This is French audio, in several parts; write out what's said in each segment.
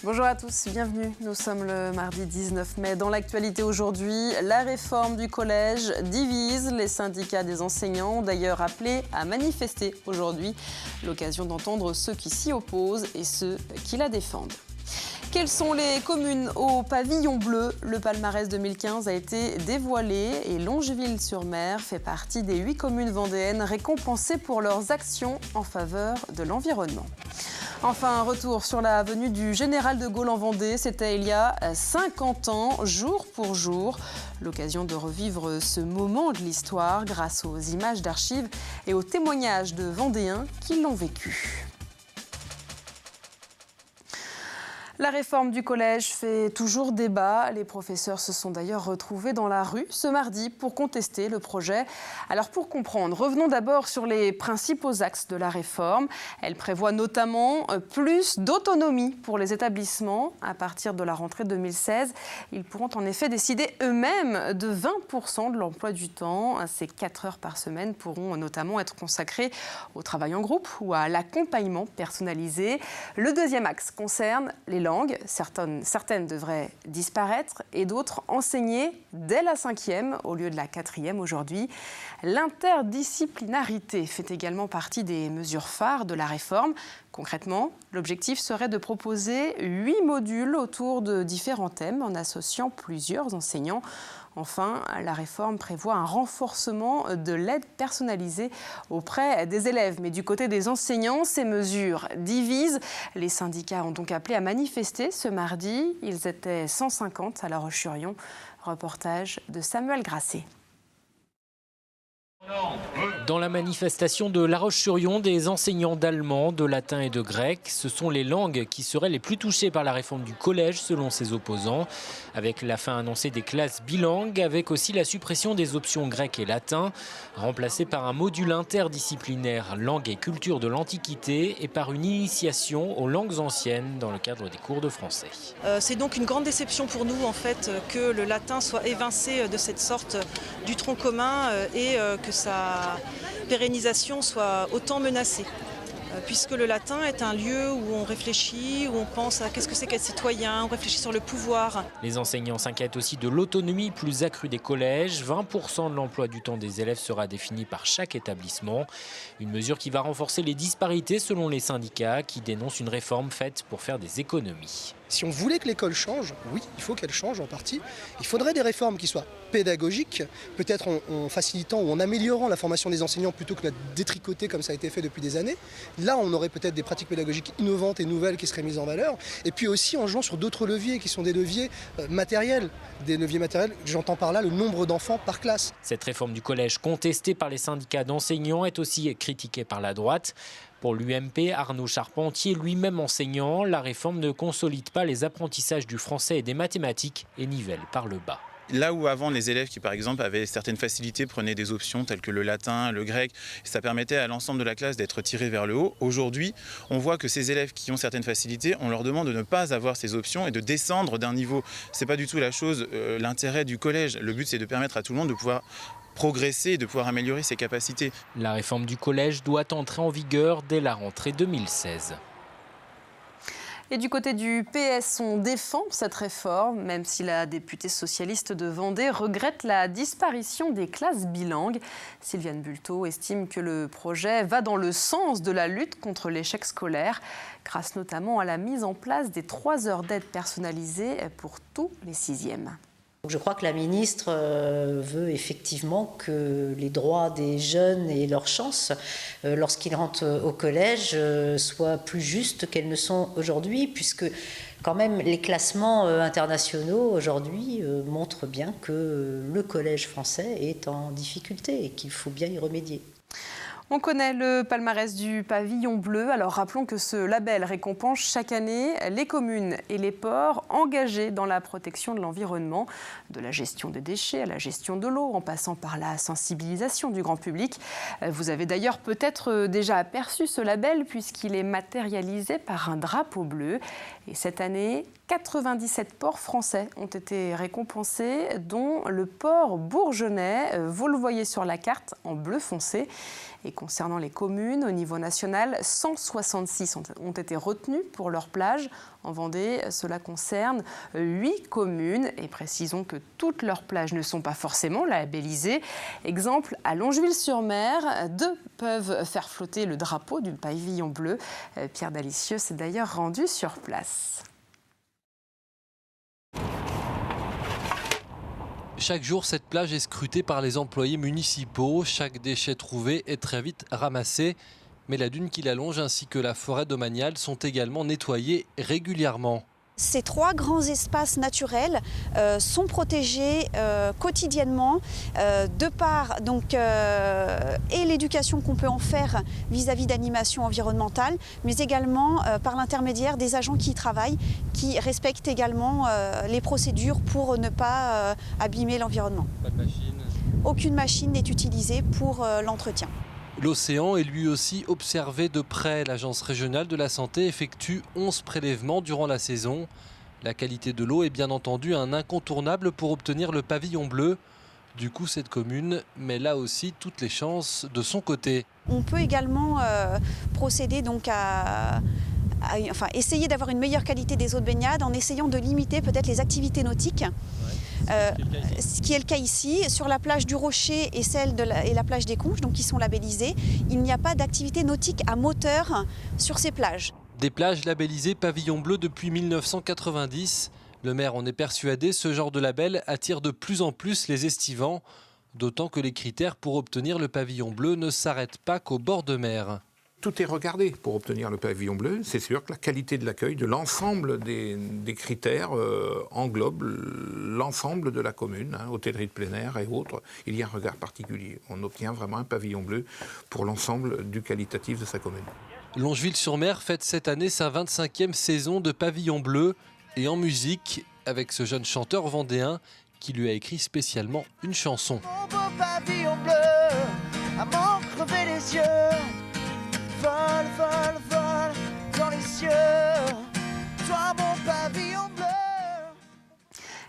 Bonjour à tous, bienvenue. Nous sommes le mardi 19 mai. Dans l'actualité aujourd'hui, la réforme du collège divise. Les syndicats des enseignants ont d'ailleurs appelé à manifester aujourd'hui. L'occasion d'entendre ceux qui s'y opposent et ceux qui la défendent. Quelles sont les communes au pavillon bleu? Le palmarès 2015 a été dévoilé et Longeville-sur-Mer fait partie des 8 communes vendéennes récompensées pour leurs actions en faveur de l'environnement. Enfin, un retour sur la venue du général de Gaulle en Vendée. C'était il y a 50 ans, jour pour jour. L'occasion de revivre ce moment de l'histoire grâce aux images d'archives et aux témoignages de Vendéens qui l'ont vécu. La réforme du collège fait toujours débat. Les professeurs se sont d'ailleurs retrouvés dans la rue ce mardi pour contester le projet. Alors pour comprendre, revenons d'abord sur les principaux axes de la réforme. Elle prévoit notamment plus d'autonomie pour les établissements. À partir de la rentrée 2016, ils pourront en effet décider eux-mêmes de 20% de l'emploi du temps. Ces 4 heures par semaine pourront notamment être consacrées au travail en groupe ou à l'accompagnement personnalisé. Le deuxième axe concerne les langues. Certaines devraient disparaître et d'autres enseigner dès la 5e au lieu de la 4e aujourd'hui. L'interdisciplinarité fait également partie des mesures phares de la réforme. Concrètement, l'objectif serait de proposer 8 modules autour de différents thèmes en associant plusieurs enseignants. Enfin, la réforme prévoit un renforcement de l'aide personnalisée auprès des élèves. Mais du côté des enseignants, ces mesures divisent. Les syndicats ont donc appelé à manifester ce mardi. Ils étaient 150 à La Roche-sur-Yon. Reportage de Samuel Grasset. Dans la manifestation de La Roche-sur-Yon, des enseignants d'allemand, de latin et de grec, ce sont les langues qui seraient les plus touchées par la réforme du collège selon ses opposants. Avec la fin annoncée des classes bilingues, avec aussi la suppression des options grec et latin, remplacées par un module interdisciplinaire langue et culture de l'Antiquité et par une initiation aux langues anciennes dans le cadre des cours de français. C'est donc une grande déception pour nous en fait que le latin soit évincé de cette sorte du tronc commun et que sa pérennisation soit autant menacée. Puisque le latin est un lieu où on réfléchit, où on pense à qu'est-ce que c'est qu'être citoyen, on réfléchit sur le pouvoir. Les enseignants s'inquiètent aussi de l'autonomie plus accrue des collèges. 20% de l'emploi du temps des élèves sera défini par chaque établissement. Une mesure qui va renforcer les disparités selon les syndicats qui dénoncent une réforme faite pour faire des économies. Si on voulait que l'école change, oui, il faut qu'elle change en partie. Il faudrait des réformes qui soient pédagogiques, peut-être en facilitant ou en améliorant la formation des enseignants plutôt que de la détricoter comme ça a été fait depuis des années. Là, on aurait peut-être des pratiques pédagogiques innovantes et nouvelles qui seraient mises en valeur. Et puis aussi en jouant sur d'autres leviers qui sont des leviers matériels. Des leviers matériels, j'entends par là le nombre d'enfants par classe. Cette réforme du collège contestée par les syndicats d'enseignants est aussi critiquée par la droite. Pour l'UMP, Arnaud Charpentier, lui-même enseignant, la réforme ne consolide pas les apprentissages du français et des mathématiques et nivelle par le bas. Là où avant les élèves qui par exemple avaient certaines facilités prenaient des options telles que le latin, le grec, ça permettait à l'ensemble de la classe d'être tiré vers le haut. Aujourd'hui, on voit que ces élèves qui ont certaines facilités, on leur demande de ne pas avoir ces options et de descendre d'un niveau. C'est pas du tout la chose, l'intérêt du collège. Le but c'est de permettre à tout le monde de pouvoir progresser et de pouvoir améliorer ses capacités. La réforme du collège doit entrer en vigueur dès la rentrée 2016. Et du côté du PS, on défend cette réforme, même si la députée socialiste de Vendée regrette la disparition des classes bilingues. Sylviane Bulteau estime que le projet va dans le sens de la lutte contre l'échec scolaire, grâce notamment à la mise en place des 3 heures d'aide personnalisée pour tous les 6e. Je crois que la ministre veut effectivement que les droits des jeunes et leurs chances, lorsqu'ils rentrent au collège, soient plus justes qu'elles ne sont aujourd'hui, puisque quand même les classements internationaux aujourd'hui montrent bien que le collège français est en difficulté et qu'il faut bien y remédier. On connaît le palmarès du pavillon bleu. Alors rappelons que ce label récompense chaque année les communes et les ports engagés dans la protection de l'environnement, de la gestion des déchets à la gestion de l'eau, en passant par la sensibilisation du grand public. Vous avez d'ailleurs peut-être déjà aperçu ce label puisqu'il est matérialisé par un drapeau bleu. Et cette année, 97 ports français ont été récompensés, dont le port bourgeonnais. Vous le voyez sur la carte en bleu foncé. Et concernant les communes, au niveau national, 166 ont été retenues pour leur plage. En Vendée, cela concerne 8 communes. Et précisons que toutes leurs plages ne sont pas forcément labellisées. Exemple, à Longeville-sur-Mer, 2 peuvent faire flotter le drapeau du pavillon bleu. Pierre Dalicieux s'est d'ailleurs rendu sur place. Chaque jour, cette plage est scrutée par les employés municipaux. Chaque déchet trouvé est très vite ramassé. Mais la dune qui la longe ainsi que la forêt domaniale sont également nettoyées régulièrement. Ces 3 grands espaces naturels sont protégés quotidiennement de par donc, et l'éducation qu'on peut en faire vis-à-vis d'animation environnementale, mais également par l'intermédiaire des agents qui y travaillent, qui respectent également les procédures pour ne pas abîmer l'environnement. Pas de machine. Aucune machine n'est utilisée pour l'entretien. L'océan est lui aussi observé de près. L'Agence régionale de la santé effectue 11 prélèvements durant la saison. La qualité de l'eau est bien entendu un incontournable pour obtenir le pavillon bleu. Du coup, cette commune met là aussi toutes les chances de son côté. On peut également procéder donc à essayer d'avoir une meilleure qualité des eaux de baignade en essayant de limiter peut-être les activités nautiques. Ce qui est le cas ici, sur la plage du Rocher et la plage des Conches, donc qui sont labellisées, il n'y a pas d'activité nautique à moteur sur ces plages. Des plages labellisées pavillon bleu depuis 1990. Le maire en est persuadé, ce genre de label attire de plus en plus les estivants, d'autant que les critères pour obtenir le pavillon bleu ne s'arrêtent pas qu'au bord de mer. Tout est regardé pour obtenir le pavillon bleu. C'est sûr que la qualité de l'accueil, de l'ensemble des critères englobe l'ensemble de la commune, hôtellerie de plein air et autres. Il y a un regard particulier. On obtient vraiment un pavillon bleu pour l'ensemble du qualitatif de sa commune. Longeville-sur-Mer fête cette année sa 25e saison de pavillon bleu et en musique avec ce jeune chanteur vendéen qui lui a écrit spécialement une chanson. Mon beau pavillon bleu, à m'en crever les yeux. Vol, vol, vol dans les cieux, toi mon pavillon bleu.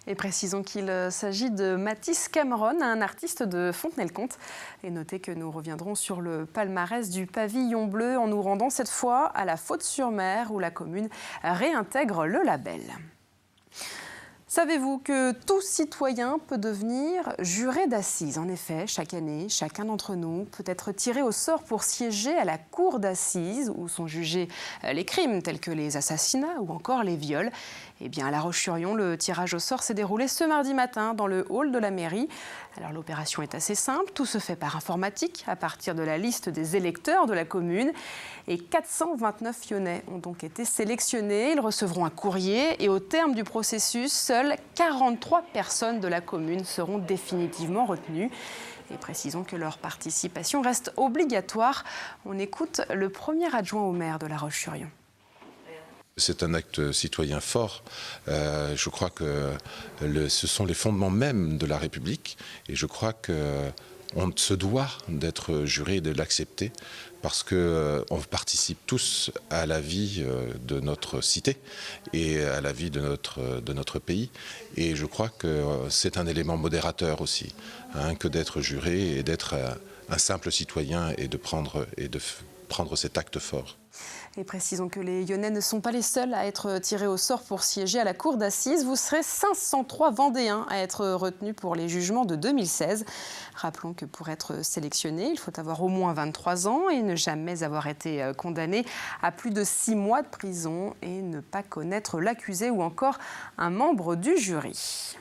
Et précisons qu'il s'agit de Mathis Cameron, un artiste de Fontenay-le-Comte. Et notez que nous reviendrons sur le palmarès du pavillon bleu en nous rendant cette fois à la Faute-sur-Mer où la commune réintègre le label. Savez-vous que tout citoyen peut devenir juré d'assises? En effet, chaque année, chacun d'entre nous peut être tiré au sort pour siéger à la cour d'assises où sont jugés les crimes tels que les assassinats ou encore les viols. Eh bien, à La Roche-sur-Yon, le tirage au sort s'est déroulé ce mardi matin dans le hall de la mairie. Alors, l'opération est assez simple. Tout se fait par informatique à partir de la liste des électeurs de la commune. Et 429 Yonnais ont donc été sélectionnés. Ils recevront un courrier et au terme du processus, seules 43 personnes de la commune seront définitivement retenues. Et précisons que leur participation reste obligatoire. On écoute le premier adjoint au maire de La Roche-sur-Yon. C'est un acte citoyen fort. Je crois que ce sont les fondements mêmes de la République et je crois qu'on se doit d'être juré et de l'accepter parce qu'on participe tous à la vie de notre cité et à la vie de notre pays. Et je crois que c'est un élément modérateur aussi, que d'être juré et d'être un simple citoyen et de prendre cet acte fort. Et précisons que les Yonnais ne sont pas les seuls à être tirés au sort pour siéger à la cour d'assises. Vous serez 503 Vendéens à être retenus pour les jugements de 2016. Rappelons que pour être sélectionné, il faut avoir au moins 23 ans et ne jamais avoir été condamné à plus de 6 mois de prison et ne pas connaître l'accusé ou encore un membre du jury.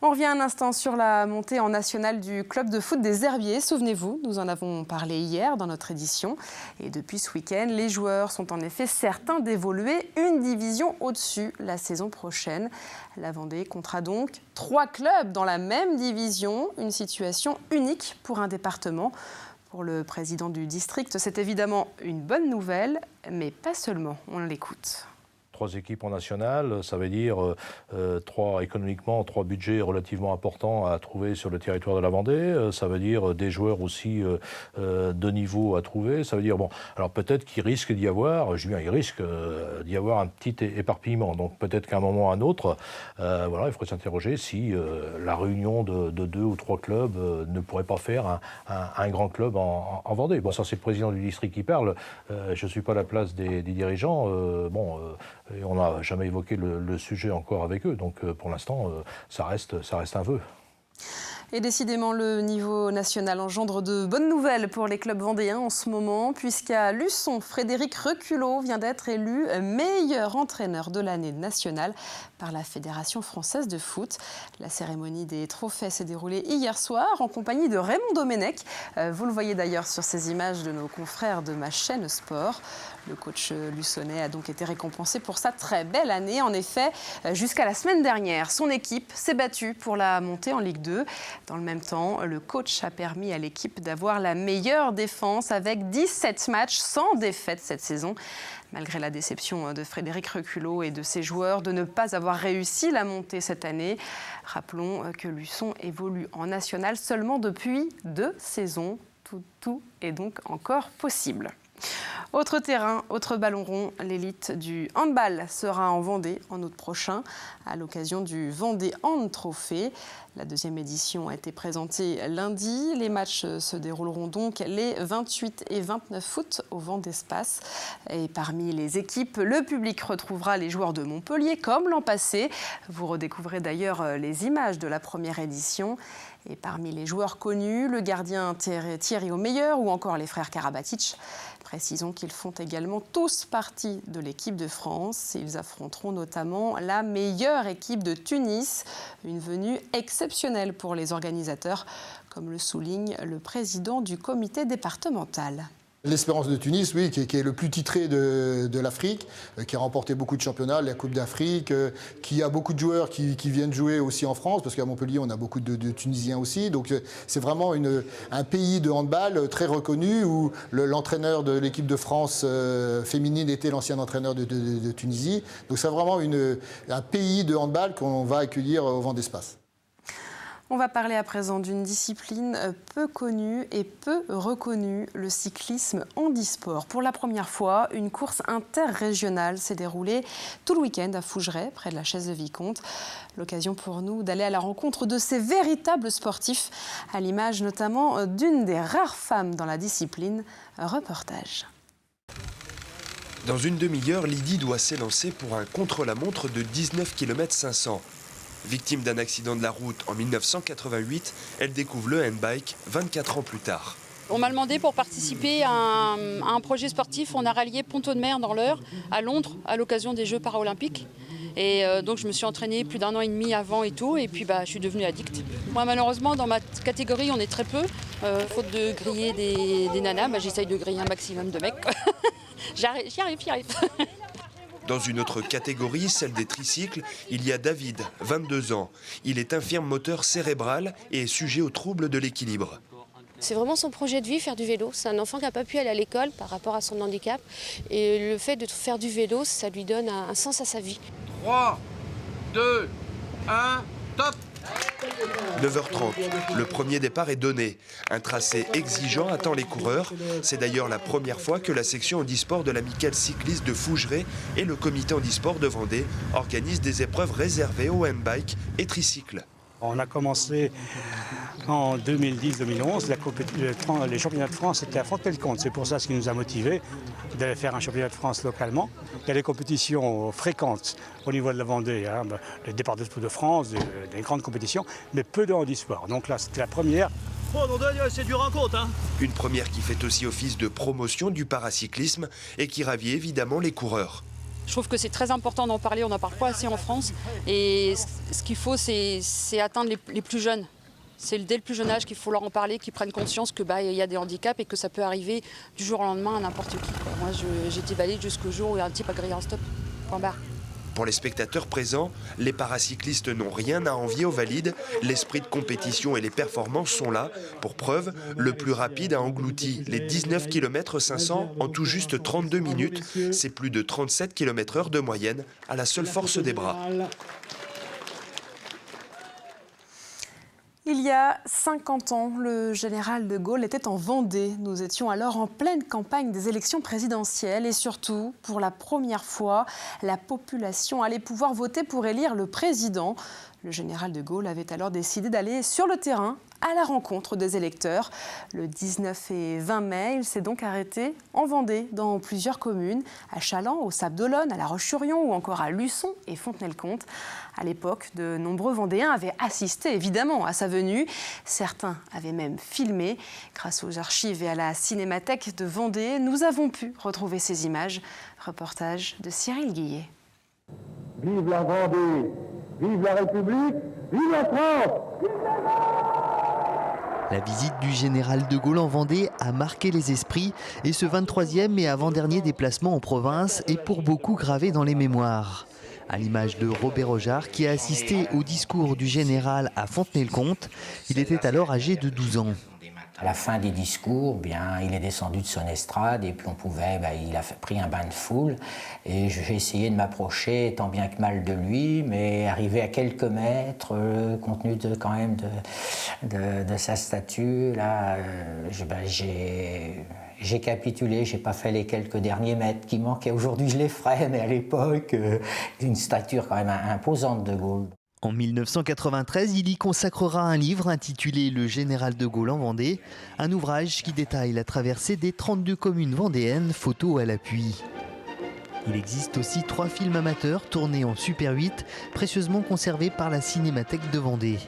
On revient un instant sur la montée en nationale du club de foot des Herbiers. Souvenez-vous, nous en avons parlé hier dans notre édition. Et depuis ce week-end, les joueurs sont en effet certains d'évoluer une division au-dessus la saison prochaine. La Vendée comptera donc 3 clubs dans la même division, une situation unique pour un département. Pour le président du district, c'est évidemment une bonne nouvelle, mais pas seulement. On l'écoute. 3 équipes en national, ça veut dire économiquement 3 budgets relativement importants à trouver sur le territoire de la Vendée, ça veut dire des joueurs aussi de niveau à trouver, ça veut dire, bon, alors peut-être qu'il risque d'y avoir, Julien, il risque d'y avoir un petit éparpillement, donc peut-être qu'à un moment ou à un autre, voilà, il faudrait s'interroger si la réunion de 2 ou 3 clubs ne pourrait pas faire un grand club en Vendée. Bon, ça c'est le président du district qui parle, je ne suis pas à la place des dirigeants, et on n'a jamais évoqué le sujet encore avec eux, donc pour l'instant, ça reste un vœu. Et décidément, le niveau national engendre de bonnes nouvelles pour les clubs vendéens en ce moment, puisqu'à Luçon, Frédéric Reculot vient d'être élu meilleur entraîneur de l'année nationale par la Fédération française de foot. La cérémonie des trophées s'est déroulée hier soir en compagnie de Raymond Domenech. Vous le voyez d'ailleurs sur ces images de nos confrères de ma chaîne Sport. Le coach luçonnais a donc été récompensé pour sa très belle année. En effet, jusqu'à la semaine dernière, son équipe s'est battue pour la montée en Ligue 2. Dans le même temps, le coach a permis à l'équipe d'avoir la meilleure défense avec 17 matchs sans défaite cette saison. Malgré la déception de Frédéric Reculot et de ses joueurs de ne pas avoir réussi la montée cette année, rappelons que Luçon évolue en national seulement depuis 2 saisons. Tout est donc encore possible. Autre terrain, autre ballon rond, l'élite du handball sera en Vendée en août prochain à l'occasion du Vendée Hand Trophy. La 2e édition a été présentée lundi. Les matchs se dérouleront donc les 28 et 29 août au Vendespace. Et parmi les équipes, le public retrouvera les joueurs de Montpellier comme l'an passé. Vous redécouvrez d'ailleurs les images de la première édition. Et parmi les joueurs connus, le gardien Thierry Omeyer ou encore les frères Karabatic. Précisons qu'ils font également tous partie de l'équipe de France. Ils affronteront notamment la meilleure équipe de Tunis, une venue exceptionnelle pour les organisateurs, comme le souligne le président du comité départemental. L'Espérance de Tunis, oui, qui est le plus titré de l'Afrique, qui a remporté beaucoup de championnats, la Coupe d'Afrique, qui a beaucoup de joueurs qui viennent jouer aussi en France, parce qu'à Montpellier, on a beaucoup de Tunisiens aussi. Donc c'est vraiment un pays de handball très reconnu, où l'entraîneur de l'équipe de France féminine était l'ancien entraîneur de Tunisie. Donc c'est vraiment un pays de handball qu'on va accueillir au Vendespace. On va parler à présent d'une discipline peu connue et peu reconnue, le cyclisme handisport. Pour la première fois, une course interrégionale s'est déroulée tout le week-end à Fougeray, près de la Chaise-de-Vicomte. L'occasion pour nous d'aller à la rencontre de ces véritables sportifs, à l'image notamment d'une des rares femmes dans la discipline. Reportage. Dans une demi-heure, Lydie doit s'élancer pour un contre-la-montre de 19 km 500. Victime d'un accident de la route en 1988, elle découvre le handbike 24 ans plus tard. On m'a demandé pour participer à un projet sportif. On a rallié Pont-Audemer dans l'Eure à Londres à l'occasion des Jeux paralympiques. Et donc je me suis entraînée plus d'1 an et demi avant et tout. Et puis je suis devenue addict. Moi malheureusement dans ma catégorie on est très peu. Faute de griller des nanas, j'essaye de griller un maximum de mecs. J'y arrive. Dans une autre catégorie, celle des tricycles, il y a David, 22 ans. Il est infirme moteur cérébral et est sujet aux troubles de l'équilibre. C'est vraiment son projet de vie, faire du vélo. C'est un enfant qui n'a pas pu aller à l'école par rapport à son handicap. Et le fait de faire du vélo, ça lui donne un sens à sa vie. 3, 2, 1, top! 9h30, le premier départ est donné. Un tracé exigeant attend les coureurs. C'est d'ailleurs la première fois que la section handisport de l'amicale cycliste de Fougeray et le comité handisport de Vendée organisent des épreuves réservées au handbike et tricycle. On a commencé en 2010-2011, les championnats de France étaient à Fontenay-le-Comte. C'est pour ça ce qui nous a motivés d'aller faire un championnat de France localement. Il y a des compétitions fréquentes au niveau de la Vendée, les départs de Tour de France, des grandes compétitions, mais peu de handisport. Donc là, c'était la première. Oh non, c'est du rencontre, hein. Une première qui fait aussi office de promotion du paracyclisme et qui ravit évidemment les coureurs. Je trouve que c'est très important d'en parler, on n'en parle pas assez en France. Et ce qu'il faut, c'est atteindre les plus jeunes. C'est dès le plus jeune âge qu'il faut leur en parler, qu'ils prennent conscience qu'il y a des handicaps et que ça peut arriver du jour au lendemain à n'importe qui. Moi, j'ai été valide jusqu'au jour où un type a grillé un stop. Point barre. Pour les spectateurs présents, les paracyclistes n'ont rien à envier aux valides. L'esprit de compétition et les performances sont là. Pour preuve, le plus rapide a englouti les 19 km 500 en tout juste 32 minutes. C'est plus de 37 km/h de moyenne à la seule force des bras. Il y a 50 ans, le général de Gaulle était en Vendée. Nous étions alors en pleine campagne des élections présidentielles et surtout, pour la première fois, la population allait pouvoir voter pour élire le président. Le général de Gaulle avait alors décidé d'aller sur le terrain à la rencontre des électeurs. Le 19 et 20 mai, il s'est donc arrêté en Vendée, dans plusieurs communes, à Challans, au Sables-d'Olonne, à La Roche-sur-Yon ou encore à Luçon et Fontenay-le-Comte. À l'époque, de nombreux Vendéens avaient assisté évidemment à sa venue. Certains avaient même filmé. Grâce aux archives et à la Cinémathèque de Vendée, nous avons pu retrouver ces images. Reportage de Cyril Guillet. Vive la Vendée, vive la République, vive la France! La visite du général de Gaulle en Vendée a marqué les esprits et ce 23e et avant-dernier déplacement en province est pour beaucoup gravé dans les mémoires. À l'image de Robert Rogeart qui a assisté au discours du général à Fontenay-le-Comte, il était alors âgé de 12 ans. À la fin des discours, il est descendu de son estrade et puis il a pris un bain de foule et j'ai essayé de m'approcher tant bien que mal de lui, mais arrivé à quelques mètres, compte tenu de sa statue, là, j'ai capitulé, j'ai pas fait les quelques derniers mètres qui manquaient. Aujourd'hui, je les ferais, mais à l'époque, une stature quand même imposante de Gaulle. En 1993, il y consacrera un livre intitulé « Le général de Gaulle en Vendée », un ouvrage qui détaille la traversée des 32 communes vendéennes, photos à l'appui. Il existe aussi 3 films amateurs tournés en Super 8, précieusement conservés par la Cinémathèque de Vendée.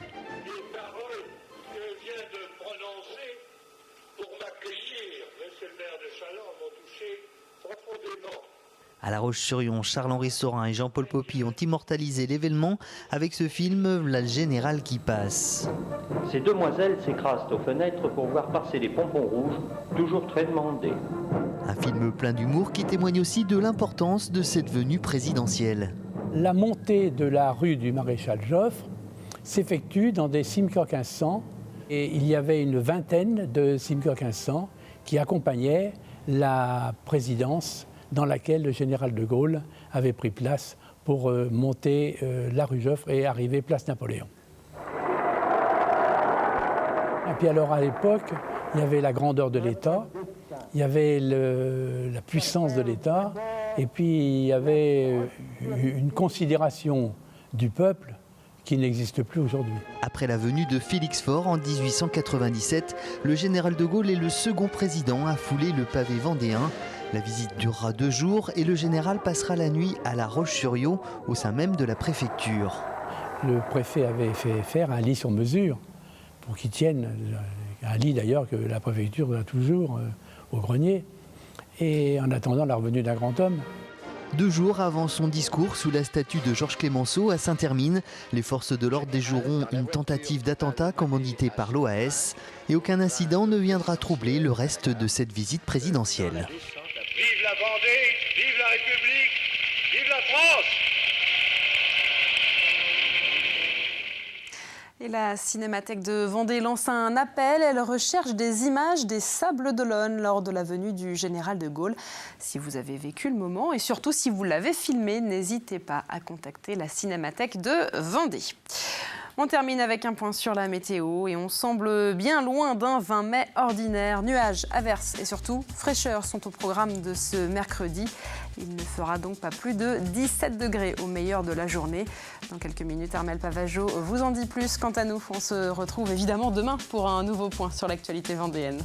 À La Roche-sur-Yon, Charles-Henri Saurin et Jean-Paul Popy ont immortalisé l'événement avec ce film « La générale qui passe ». Ces demoiselles s'écrasent aux fenêtres pour voir passer les pompons rouges, toujours très demandés. Un film plein d'humour qui témoigne aussi de l'importance de cette venue présidentielle. La montée de la rue du Maréchal Joffre s'effectue dans des Simca 1500 et il y avait une vingtaine de Simca 1500 qui accompagnaient la présidence dans laquelle le général de Gaulle avait pris place pour monter la rue Joffre et arriver place Napoléon. Et puis alors à l'époque, il y avait la grandeur de l'État, il y avait la puissance de l'État, et puis il y avait une considération du peuple qui n'existe plus aujourd'hui. Après la venue de Félix Faure en 1897, le général de Gaulle est le second président à fouler le pavé vendéen. La visite durera 2 jours et le général passera la nuit à La Roche-sur-Yon, au sein même de la préfecture. Le préfet avait fait faire un lit sur mesure pour qu'il tienne, un lit d'ailleurs que la préfecture a toujours au grenier, et en attendant la revenue d'un grand homme. 2 jours avant son discours sous la statue de Georges Clémenceau à Saint-Hermine, les forces de l'ordre déjoueront une tentative d'attentat commanditée par l'OAS et aucun incident ne viendra troubler le reste de cette visite présidentielle. Vive la Vendée, vive la République, vive la France! Et la Cinémathèque de Vendée lance un appel. Elle recherche des images des Sables-d'Olonne lors de la venue du général de Gaulle. Si vous avez vécu le moment et surtout si vous l'avez filmé, n'hésitez pas à contacter la Cinémathèque de Vendée. On termine avec un point sur la météo et on semble bien loin d'un 20 mai ordinaire. Nuages, averses et surtout fraîcheur sont au programme de ce mercredi. Il ne fera donc pas plus de 17 degrés au meilleur de la journée. Dans quelques minutes, Armelle Pavageau vous en dit plus. Quant à nous, on se retrouve évidemment demain pour un nouveau point sur l'actualité vendéenne.